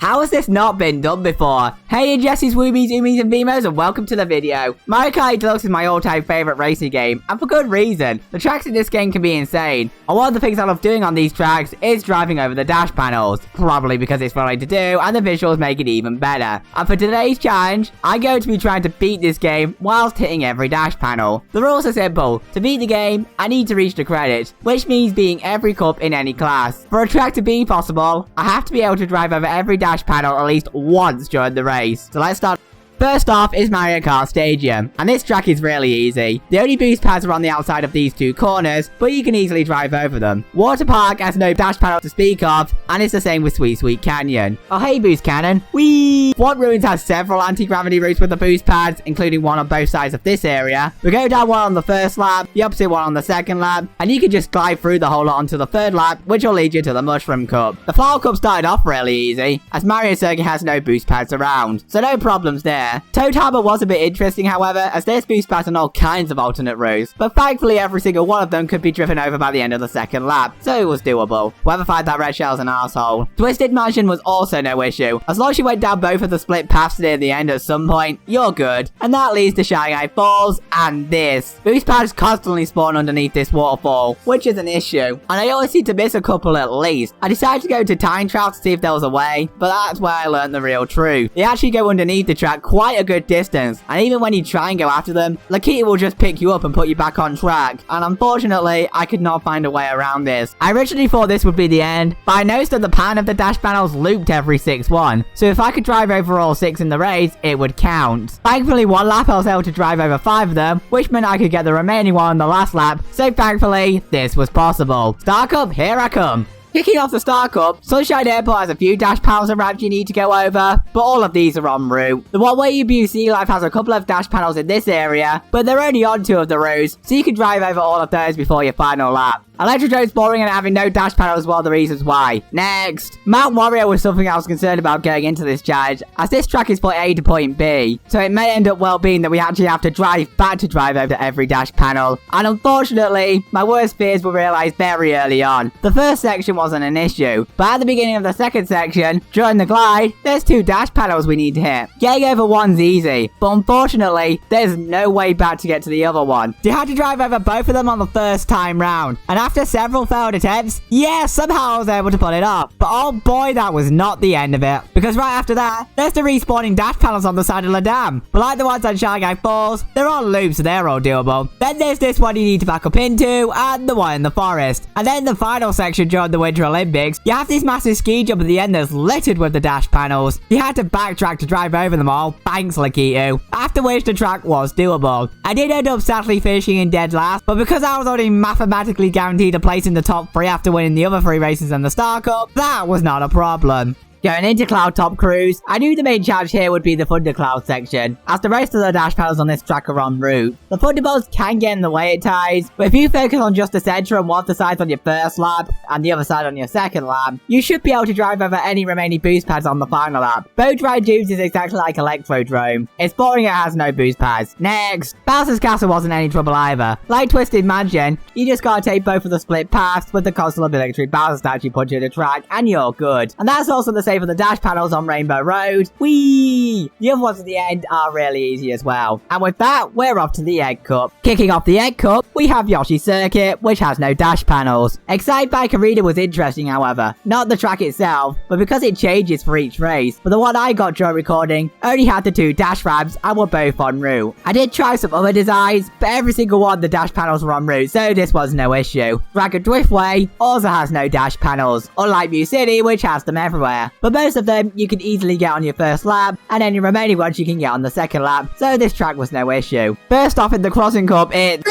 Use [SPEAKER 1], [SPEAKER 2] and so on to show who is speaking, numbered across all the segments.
[SPEAKER 1] How has this not been done before? Hey Jessies, Woobies, Oomies and Beamos, and welcome to the video. Mario Kart Deluxe is my all-time favourite racing game, and for good reason. The tracks in this game can be insane, and one of the things I love doing on these tracks is driving over the dash panels, probably because it's fun to do, and the visuals make it even better. And for today's challenge, I'm going to be trying to beat this game whilst hitting every dash panel. The rules are simple. To beat the game, I need to reach the credits, which means beating every cup in any class. For a track to be possible, I have to be able to drive over every dash panel at least once during the race. So let's start. First off is Mario Kart Stadium, and this track is really easy. The only boost pads are on the outside of these two corners, but you can easily drive over them. Water Park has no dash panel to speak of, and it's the same with Sweet Sweet Canyon. Oh hey Boost Cannon, whee! Swamp Ruins has several anti-gravity routes with the boost pads, including one on both sides of this area. We go down one on the first lap, the opposite one on the second lap, and you can just glide through the whole lot onto the third lap, which will lead you to the Mushroom Cup. The Flower Cup started off really easy, as Mario Circuit has no boost pads around, so no problems there. Toad Harbor was a bit interesting, however, as there's boost pads on all kinds of alternate routes, but thankfully every single one of them could be driven over by the end of the second lap, so it was doable. Whoever fired that red shell's an asshole. Twisted Mansion was also no issue. As long as you went down both of the split paths near the end at some point, you're good. And that leads to Shanghai Falls and this. Boost pads constantly spawn underneath this waterfall, which is an issue, and I always seem to miss a couple at least. I decided to go to time trials to see if there was a way, but that's where I learned the real truth. They actually go underneath the track quite a good distance, and even when you try and go after them, Lakita will just pick you up and put you back on track, and unfortunately, I could not find a way around this. I originally thought this would be the end, but I noticed that the pattern of the dash panels looped every 6-1, so if I could drive over all 6 in the race, it would count. Thankfully, one lap I was able to drive over 5 of them, which meant I could get the remaining one on the last lap, so thankfully, this was possible. Star Cup, here I come. Kicking off the Star Cup, Sunshine Airport has a few dash panels and ramps you need to go over, but all of these are en route. The one where you abuse Sea Life has a couple of dash panels in this area, but they're only on 2 of the routes, so you can drive over all of those before your final lap. Electrodrome's boring and having no dash panels were the reasons why. Next, Mount Warrior was something I was concerned about going into this challenge, as this track is point A to point B, so it may end up well being that we actually have to drive back to drive over every dash panel, and unfortunately, my worst fears were realised very early on. The first section wasn't an issue, but at the beginning of the second section, during the glide, there's 2 dash panels we need to hit. Getting over one's easy, but unfortunately, there's no way back to get to the other one. You had to drive over both of them on the first time round, and after several failed attempts, yeah, somehow I was able to pull it off. But oh boy, that was not the end of it, because right after that, there's the respawning dash panels on the side of the dam. But like the ones on Shanghai Falls, they're on loops, so they're all doable. Then there's this one you need to back up into, and the one in the forest. And then the final section during the Winter Olympics, you have this massive ski jump at the end that's littered with the dash panels. You had to backtrack to drive over them all, thanks Lakito. After which the track was doable. I did end up sadly finishing in dead last, but because I was already mathematically guaranteed a place in the top 3 after winning the other 3 races in the Star Cup, that was not a problem. Going into Cloud Top Cruise, I knew the main challenge here would be the Thundercloud section, as the rest of the dash panels on this track are en route. The Thunderbolts can get in the way at times, but if you focus on just the center and one of the sides on your first lap, and the other side on your second lap, you should be able to drive over any remaining boost pads on the final lap. Boat Ride Dunes is exactly like Electrodrome. It's boring, it has no boost pads. Next, Bowser's Castle wasn't any trouble either. Like Twisted Mansion, you just gotta take both of the split paths with the console military Bowser statue put you the track, and you're good. And that's also the same for the dash panels on Rainbow Road. Whee! The other ones at the end are really easy as well. And with that, we're off to the Egg Cup. Kicking off the Egg Cup, we have Yoshi Circuit, which has no dash panels. Excite Bike Arena was interesting, however. Not the track itself, but because it changes for each race. But the one I got during recording only had the 2 dash ramps and were both en route. I did try some other designs, but every single one the dash panels were en route, so this was no issue. Dragon Driftway also has no dash panels, unlike Mew City, which has them everywhere. But most of them you can easily get on your first lap, and any remaining ones you can get on the second lap, so this track was no issue. First off in the Crossing Cup, it's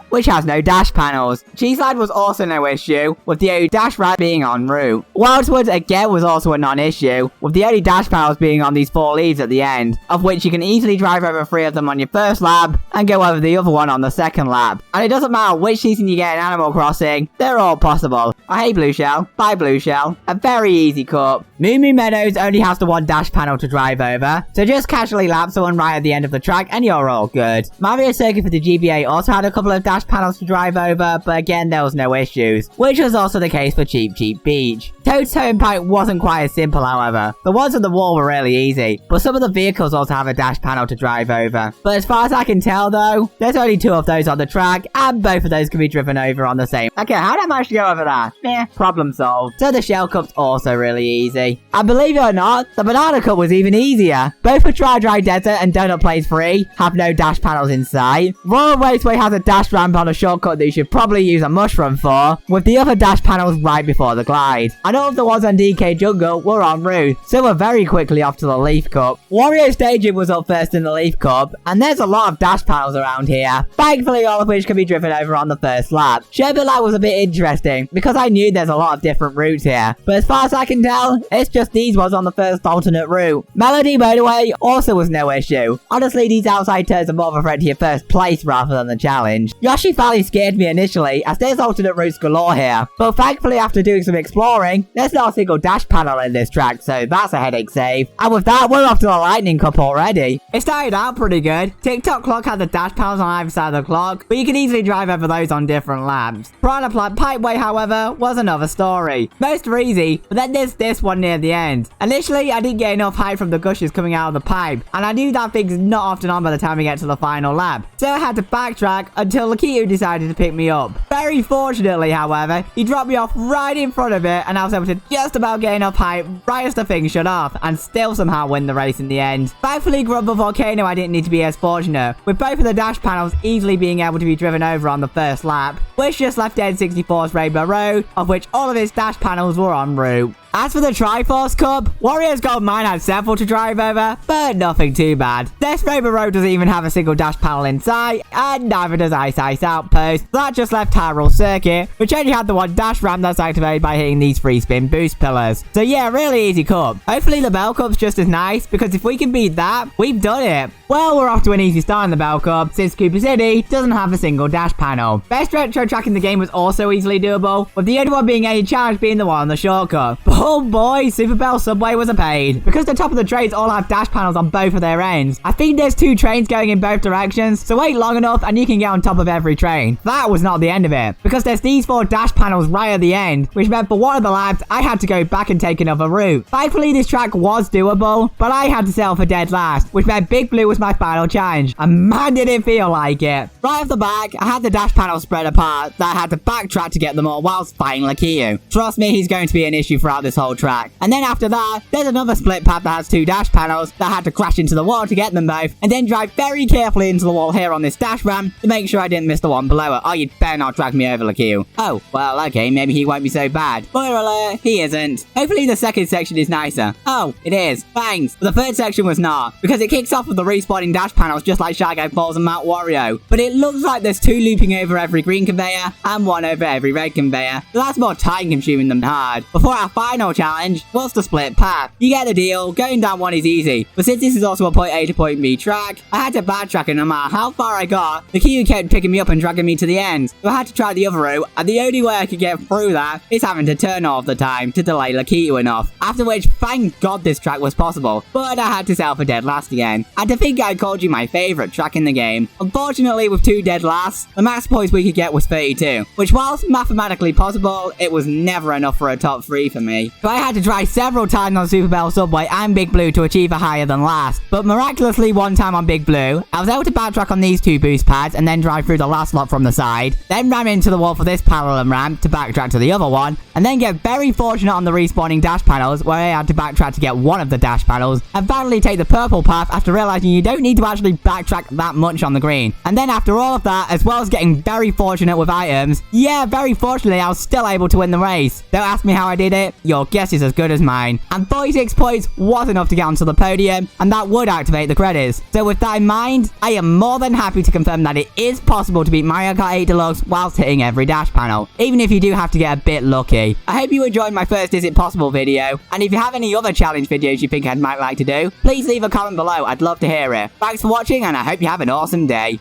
[SPEAKER 1] which has no dash panels. Cheese Slide was also no issue, with the only dash ramp being en route. Wildwoods again was also a non-issue, with the only dash panels being on these 4 leaves at the end, of which you can easily drive over 3 of them on your first lap, and go over the other one on the second lap. And it doesn't matter which season you get in Animal Crossing, they're all possible. Oh hey Blue Shell, bye Blue Shell. A very easy cup. Moo Moo Meadows only has the 1 dash panel to drive over, so just casually lap someone right at the end of the track and you're all good. Mario Circuit for the GBA also had a couple of dash dash panels to drive over, but again, there was no issues, which was also the case for Cheap Cheap Beach. Toad's Turnpike wasn't quite as simple, however. The ones on the wall were really easy, but some of the vehicles also have a dash panel to drive over. But as far as I can tell though, there's only 2 of those on the track, and both of those can be driven over on the same. Okay, how did I manage to go over that? Meh, problem solved. So the Shell Cup's also really easy. And believe it or not, the Banana Cup was even easier. Both for Dry Desert and Donut Place 3 have no dash panels in sight. Royal Raceway has a dash ramp on a shortcut that you should probably use a mushroom for, with the other dash panels right before the glide. And all of the ones on DK Jungle were en route, so we're very quickly off to the Leaf Cup. Wario Stadium was up first in the Leaf Cup, and there's a lot of dash panels around here, thankfully all of which can be driven over on the first lap. Sherbet Lab was a bit interesting, because I knew there's a lot of different routes here, but as far as I can tell, it's just these ones on the first alternate route. Melody Motorway also was no issue. Honestly, these outside turns are more of a threat to your first place rather than the challenge. Yoshi Valley scared me initially, as there's alternate routes galore here, but thankfully after doing some exploring, there's not a single dash panel in this track, so that's a headache save. And with that, we're off to the Lightning Cup already. It started out pretty good. TikTok Clock had the dash panels on either side of the clock, but you can easily drive over those on different laps. Piranha Plant Pipeway, however, was another story. Most are easy, but then there's this one near the end. Initially, I didn't get enough height from the gushers coming out of the pipe, and I knew that thing's not often on by the time we get to the final lap, so I had to backtrack until Lakitu decided to pick me up. Very fortunately, however, he dropped me off right in front of it, and I was able to just about get enough height right as the thing shut off, and still somehow win the race in the end. Thankfully, Grumble Volcano I didn't need to be as fortunate, with both of the dash panels easily being able to be driven over on the first lap, which just left N64's Rainbow Road, of which all of its dash panels were en route. As for the Triforce Cup, Wario's Gold Mine had several to drive over, but nothing too bad. This Rainbow Road doesn't even have a single dash panel in sight, and neither does Ice Ice Outpost. That just left Hyrule Circuit, which only had the one dash ramp that's activated by hitting these 3 spin boost pillars. So yeah, really easy cup. Hopefully the Bell Cup's just as nice, because if we can beat that, we've done it. Well, we're off to an easy start in the Bell Cup, since Cooper City doesn't have a single dash panel. Best retro track in the game was also easily doable, with the only one being any challenge being the one on the shortcut. Oh boy, Super Bell Subway was a pain. Because the top of the trains all have dash panels on both of their ends. I think there's 2 trains going in both directions, so wait long enough and you can get on top of every train. That was not the end of it, because there's these 4 dash panels right at the end, which meant for one of the laps, I had to go back and take another route. Thankfully, this track was doable, but I had to settle for dead last, which meant Big Blue was my final challenge, and man did it feel like it. Right off the back, I had the dash panels spread apart, that I had to backtrack to get them all whilst fighting Lakitu. Trust me, he's going to be an issue throughout this whole track. And then after that, there's another split path that has 2 dash panels that I had to crash into the wall to get them both, and then drive very carefully into the wall here on this dash ramp to make sure I didn't miss the one below it. Oh, you'd better not drag me over, Lakitu. Oh, well, okay, maybe he won't be so bad. Spoiler alert, he isn't. Hopefully the second section is nicer. Oh, it is. Thanks. But the third section was not, because it kicks off with the respawning dash panels just like Shy Guy Falls and Mount Wario. But it looks like there's 2 looping over every green conveyor and 1 over every red conveyor. So that's more time consuming than hard. Before our final challenge, what's the split path? You get the deal, going down one is easy. But since this is also a point A to point B track, I had to backtrack, and no matter how far I got, the Lakitu kept picking me up and dragging me to the end. So I had to try the other route, and the only way I could get through that is having to turn all the time to delay Lakitu enough. After which, thank God this track was possible, but I had to settle for dead last again. And to think I called you my favourite track in the game, unfortunately with 2 dead lasts, the max points we could get was 32, which whilst mathematically possible, it was never enough for a top 3 for me. So I had to try several times on Super Bell Subway and Big Blue to achieve a higher than last, but miraculously one time on Big Blue, I was able to backtrack on these 2 boost pads and then drive through the last lot from the side, then ram into the wall for this parallel ramp to backtrack to the other one, and then get very fortunate on the respawning dash panels where I had to backtrack to get one of the dash panels, and finally take the purple path after realizing you don't need to actually backtrack that much on the green. And then after all of that, as well as getting very fortunate with items, yeah, very fortunately I was still able to win the race. Don't ask me how I did it, your guess is as good as mine. And 46 points was enough to get onto the podium, and that would activate the credits. So with that in mind, I am more than happy to confirm that it is possible to beat Mario Kart 8 Deluxe whilst hitting every dash panel, even if you do have to get a bit lucky. I hope you enjoyed my first Is It Possible video, and if you have any other challenge videos you think I might like to do, please leave a comment below, I'd love to hear it. Thanks for watching, and I hope you have an awesome day.